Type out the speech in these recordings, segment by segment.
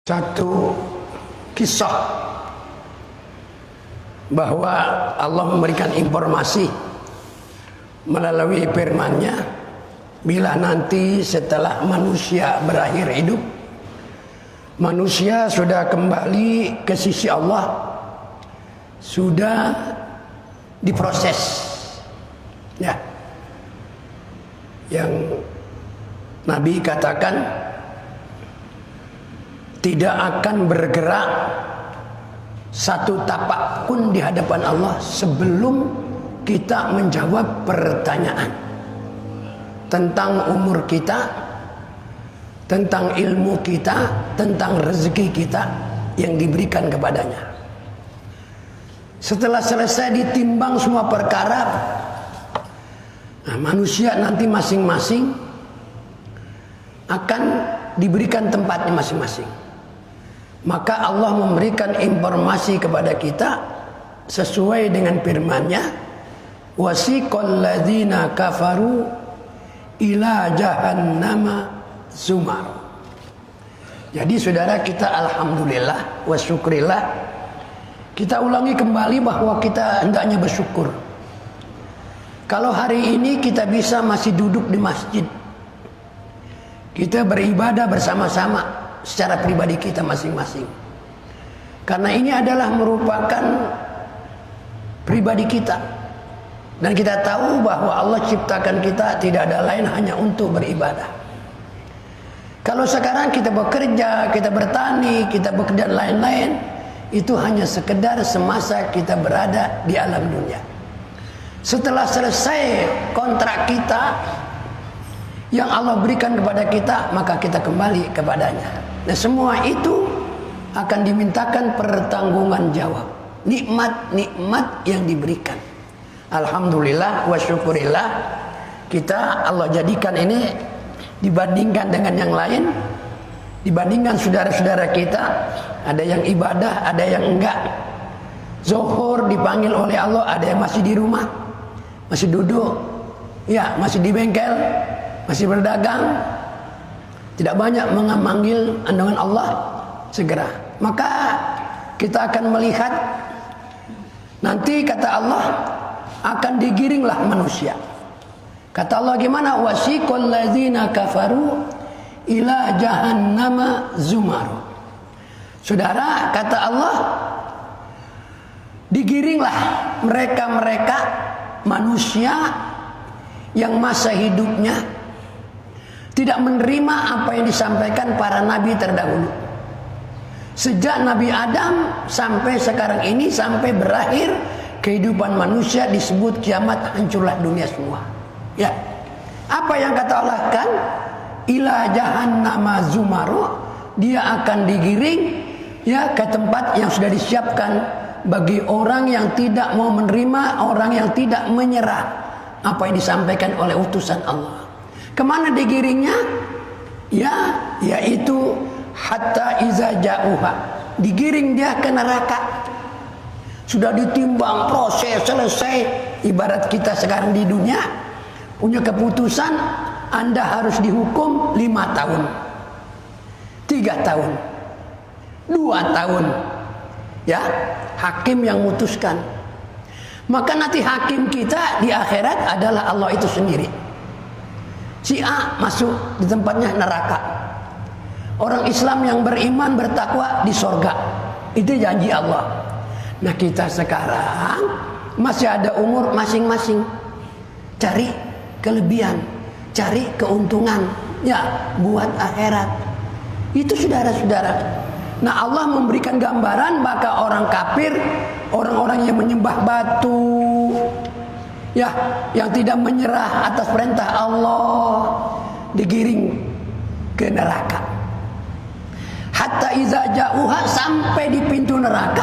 Satu kisah bahwa Allah memberikan informasi melalui firman-Nya, bila nanti setelah manusia berakhir hidup, manusia sudah kembali ke sisi Allah, sudah diproses, ya, yang Nabi katakan tidak akan bergerak satu tapak pun di hadapan Allah sebelum kita menjawab pertanyaan tentang umur kita, tentang ilmu kita, tentang rezeki kita yang diberikan kepadanya. Setelah selesai ditimbang semua perkara, nah, manusia nanti masing-masing akan diberikan tempatnya masing-masing. Maka Allah memberikan informasi kepada kita sesuai dengan firman-Nya, wasiqal ladzina kafaru ila jahannama zumar. Jadi saudara, kita alhamdulillah wa syukrillah, kita ulangi kembali bahwa kita hendaknya bersyukur. Kalau hari ini kita bisa masih duduk di masjid, kita beribadah bersama-sama secara pribadi kita masing-masing, karena ini adalah merupakan pribadi kita, dan kita tahu bahwa Allah ciptakan kita tidak ada lain hanya untuk beribadah. Kalau sekarang kita bekerja, kita bertani, kita bekerja lain-lain, itu hanya sekedar semasa kita berada di alam dunia. Setelah selesai kontrak kita yang Allah berikan kepada kita, maka kita kembali kepadanya. Nah, semua itu akan dimintakan pertanggungan jawab. Nikmat-nikmat yang diberikan. Alhamdulillah wa syukurillah, kita Allah jadikan ini dibandingkan dengan yang lain, dibandingkan saudara-saudara kita, ada yang ibadah, ada yang enggak. Zuhur dipanggil oleh Allah, ada yang masih di rumah, masih duduk, ya, masih di bengkel, masih berdagang, tidak banyak memanggil dengan Allah segera. Maka kita akan melihat nanti, kata Allah, akan digiringlah manusia. Kata Allah gimana? Wasiqal ladzina kafaru ila jahannama zumaru. Saudara, kata Allah, digiringlah mereka-mereka manusia yang masa hidupnya tidak menerima apa yang disampaikan para nabi terdahulu. Sejak Nabi Adam sampai sekarang ini, sampai berakhir kehidupan manusia, disebut kiamat, hancurlah dunia semua. Ya. Apa yang kata Allah kan? Ila jahannama zumaru, dia akan digiring, ya, ke tempat yang sudah disiapkan bagi orang yang tidak mau menerima, orang yang tidak menyerah apa yang disampaikan oleh utusan Allah. Kemana digiringnya? Ya, yaitu hatta iza ja'uha, digiring dia ke neraka. Sudah ditimbang, proses, selesai. Ibarat kita sekarang di dunia punya keputusan, Anda harus dihukum 5 tahun, 3 tahun, 2 tahun, ya, hakim yang memutuskan. Maka nanti hakim kita di akhirat adalah Allah itu sendiri. Si A masuk di tempatnya neraka, orang Islam yang beriman bertakwa di sorga. Itu janji Allah. Nah, kita sekarang masih ada umur masing-masing, cari kelebihan, cari keuntungan, ya, buat akhirat. Itu saudara-saudara. Nah, Allah memberikan gambaran maka orang kafir, orang-orang yang menyembah batu, ya, yang tidak menyerah atas perintah Allah, digiring ke neraka. Hatta iza ja'uha, sampai di pintu neraka,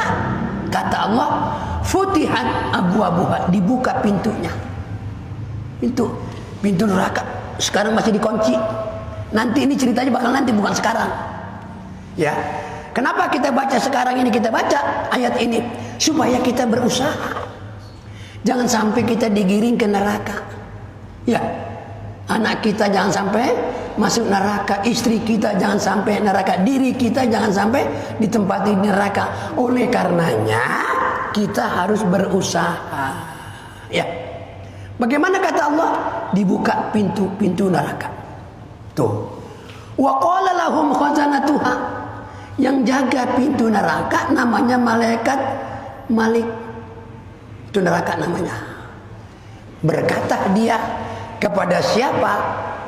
kata Allah, futihat abwabuha, dibuka pintunya. Pintu neraka sekarang masih dikunci. Nanti ini ceritanya bakal nanti, bukan sekarang. Ya. Kenapa kita baca sekarang ini, kita baca ayat ini? Supaya kita berusaha. Jangan sampai kita digiring ke neraka. Ya, anak kita jangan sampai masuk neraka, istri kita jangan sampai neraka, diri kita jangan sampai ditempati neraka. Oleh karenanya kita harus berusaha. Ya. Bagaimana kata Allah? Dibuka pintu-pintu neraka. Tuh. Wa qala lahum khazanatuha. Yang jaga pintu neraka namanya malaikat Malik. Itu neraka namanya. Berkata dia kepada siapa?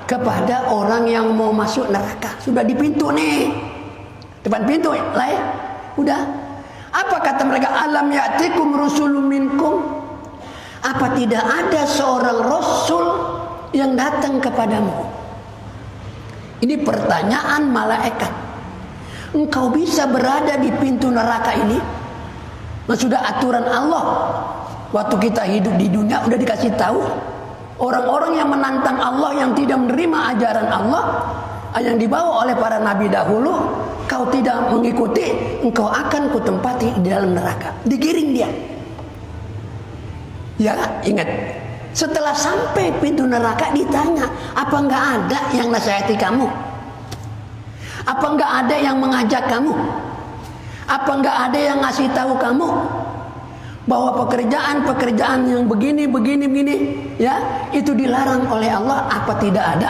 Kepada orang yang mau masuk neraka. Sudah di pintu nih. Depan pintu lah ya. Udah. Apa kata mereka? Alam ya'tikum rusulun minkum. Apa tidak ada seorang rasul yang datang kepadamu? Ini pertanyaan malaikat. Engkau bisa berada di pintu neraka ini? Nah, sudah aturan Allah. Waktu kita hidup di dunia udah dikasih tahu. Orang-orang yang menantang Allah, yang tidak menerima ajaran Allah yang dibawa oleh para nabi dahulu, kau tidak mengikuti, engkau akan kutempati di dalam neraka. Digiring dia. Ya, ingat. Setelah sampai pintu neraka ditanya, apa enggak ada yang nasihati kamu? Apa enggak ada yang mengajak kamu? Apa enggak ada yang ngasih tahu kamu bahwa pekerjaan yang begini, ya, itu dilarang oleh Allah? Apa tidak ada?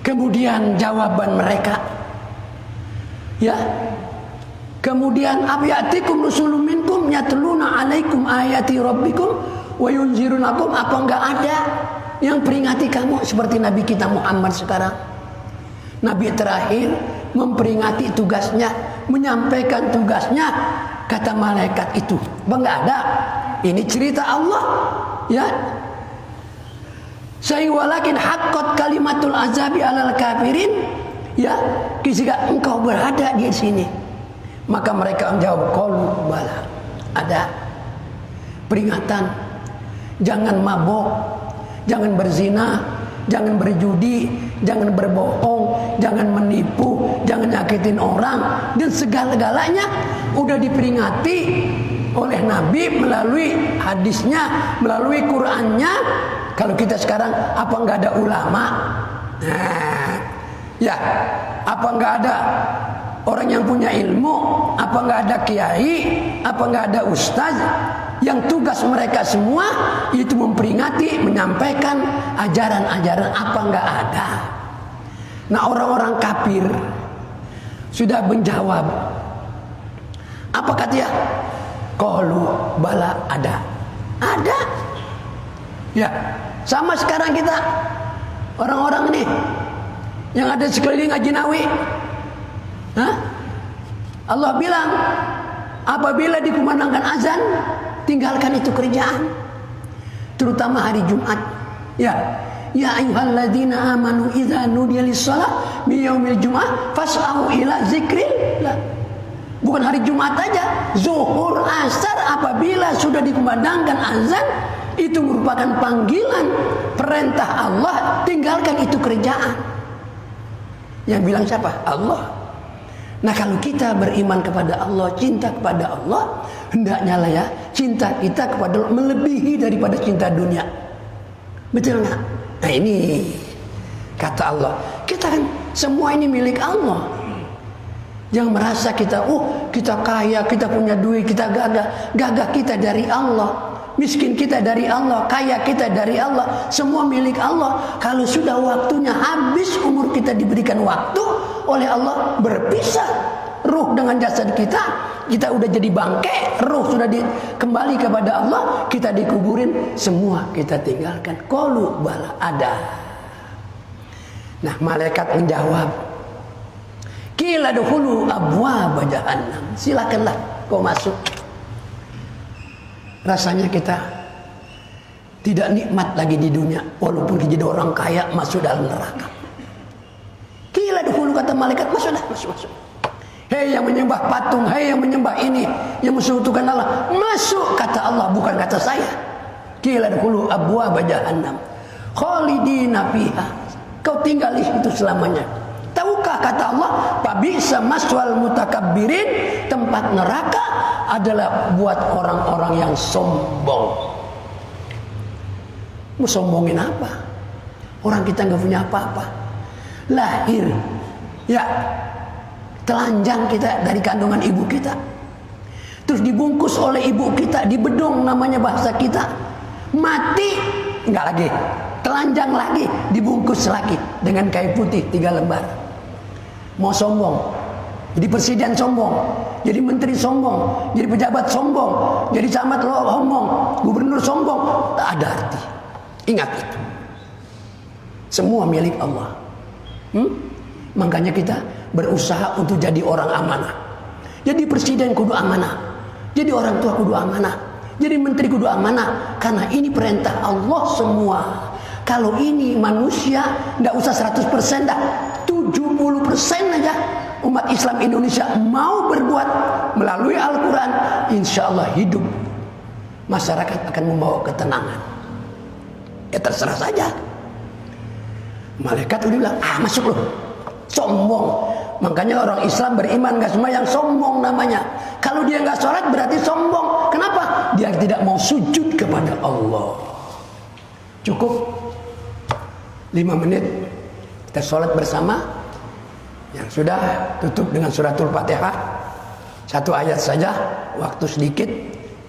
Kemudian jawaban mereka, ya. Kemudian abiyatikum rusulun minkum yatluna alaikum ayati rabbikum wa yunzirunakum. Apa enggak ada yang peringati kamu seperti Nabi kita Muhammad sekarang? Nabi terakhir memperingati tugasnya, menyampaikan tugasnya. Kata malaikat itu, enggak ada. Ini cerita Allah, ya. Saya walakin haqqat kalimatul azabi alal kafirin, ya. Jika engkau berada di sini, maka mereka menjawab, qalu bala. Ada peringatan, jangan mabok, jangan berzina, jangan berjudi, jangan berbohong, jangan menipu, jangan nyakitin orang, dan segala-galanya udah diperingati oleh Nabi melalui hadisnya, melalui Qur'annya. Kalau kita sekarang apa enggak ada ulama? Nah, ya, apa enggak ada orang yang punya ilmu? Apa enggak ada kiai? Apa enggak ada ustaz? Yang tugas mereka semua itu memperingati, menyampaikan ajaran-ajaran. Apa enggak ada? Nah, orang-orang kafir sudah menjawab. Apa kata dia? Qalu bala, ada. Ada. Ya, sama sekarang kita orang-orang ini yang ada sekeliling Haji Nawi. Hah? Allah bilang, apabila dikumandangkan azan, tinggalkan itu kerjaan, terutama hari Jumat. Ya, ya ayyuhalladzina amanu idza nudiya lis-shalah min yaumil jumu'ah fas'au ila zikrillah. Bukan hari Jumat aja, zuhur, asar, apabila sudah dikumandangkan azan, itu merupakan panggilan perintah Allah, tinggalkan itu kerjaan. Yang bilang siapa? Allah. Nah, kalau kita beriman kepada Allah, cinta kepada Allah, hendaknya lah ya, cinta kita kepada Allah melebihi daripada cinta dunia. Betul nggak? Nah, ini kata Allah, kita kan semua ini milik Allah. Jangan merasa kita, kita kaya, kita punya duit, kita gagah. Gagah kita dari Allah, miskin kita dari Allah, kaya kita dari Allah. Semua milik Allah. Kalau sudah waktunya habis, umur kita diberikan waktu oleh Allah, berpisah ruh dengan jasad kita udah jadi bangkai, ruh sudah kembali kepada Allah, kita dikuburin, semua kita tinggalkan. Qalu bala, ada. Nah, malaikat menjawab, qila dukhulu abwaaba jahannam. Silakanlah kau masuk. Rasanya kita tidak nikmat lagi di dunia, walaupun kita jadi orang kaya, masuk dalam neraka. Qila dukhulu, kata malaikat, masuk dah, masuk. Hei yang menyembah patung, hei yang menyembah ini, yang mensekutukan Allah, masuk, kata Allah, bukan kata saya. Qila dukhulu abwaaba jahannam khalidina fiha. Kau tinggal di situ selamanya. Tahukah, kata Allah, pabisa maswal mutakabbirin, tempat neraka adalah buat orang-orang yang sombong. Mau sombongin apa? Orang kita nggak punya apa-apa. Lahir, ya, telanjang kita dari kandungan ibu kita. Terus dibungkus oleh ibu kita, di bedong namanya bahasa kita. Mati, nggak lagi. Telanjang lagi, dibungkus lagi dengan kain putih 3 lembar. Mau sombong, jadi presiden sombong, jadi menteri sombong, jadi pejabat sombong, jadi camat sombong, gubernur sombong, tak ada arti. Ingat itu. Semua milik Allah. Makanya kita berusaha untuk jadi orang amanah. Jadi presiden kudu amanah, jadi orang tua kudu amanah, jadi menteri kudu amanah. Karena ini perintah Allah semua. Kalau ini manusia, nggak usah 100% dah, 70% aja umat Islam Indonesia mau berbuat melalui Al-Quran, insya Allah hidup masyarakat akan membawa ketenangan. Ya terserah saja. Malaikat udah bilang, masuk loh, sombong. Makanya orang Islam beriman gak semua yang sombong namanya. Kalau dia gak sholat berarti sombong. Kenapa? Dia tidak mau sujud kepada Allah. Cukup 5 menit kita sholat bersama. Yang sudah tutup dengan suratul Fatihah. 1 ayat saja, waktu sedikit.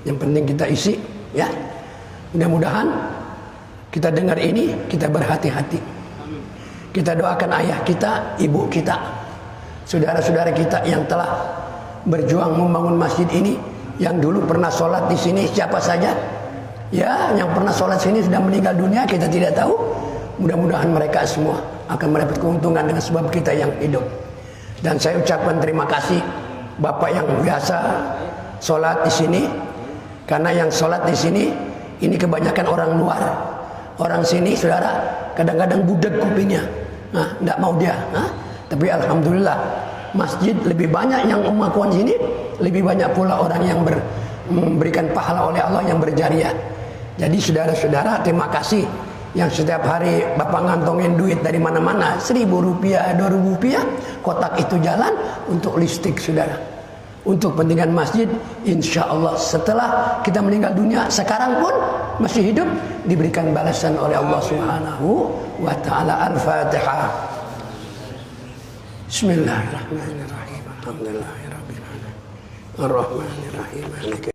Yang penting kita isi, ya. Mudah-mudahan kita dengar ini, kita berhati-hati. Kita doakan ayah kita, ibu kita, saudara-saudara kita yang telah berjuang membangun masjid ini, yang dulu pernah sholat di sini, siapa saja, ya, yang pernah sholat sini sudah meninggal dunia, kita tidak tahu. Mudah-mudahan mereka semua akan mendapat keuntungan dengan sebab kita yang hidup. Dan saya ucapkan terima kasih Bapak yang biasa sholat di sini, karena yang sholat di sini ini kebanyakan orang luar. Orang sini, saudara, kadang-kadang budek kupingnya. Nah, tidak mau dia. Tapi alhamdulillah, masjid lebih banyak yang melakukan sini, lebih banyak pula orang yang memberikan pahala oleh Allah yang berjariah. Jadi saudara-saudara, terima kasih yang setiap hari Bapak ngantongin duit dari mana-mana, 1.000 rupiah, 2.000 rupiah, kotak itu jalan untuk listrik, saudara. Untuk kepentingan masjid, insya Allah setelah kita meninggal dunia, sekarang pun masih hidup, diberikan balasan oleh Allah Subhanahu wa ta'ala. Al-Fatihah. Bismillahirrahmanirrahim. Alhamdulillahirrahmanirrahim. Ar-Rahmanirrahim.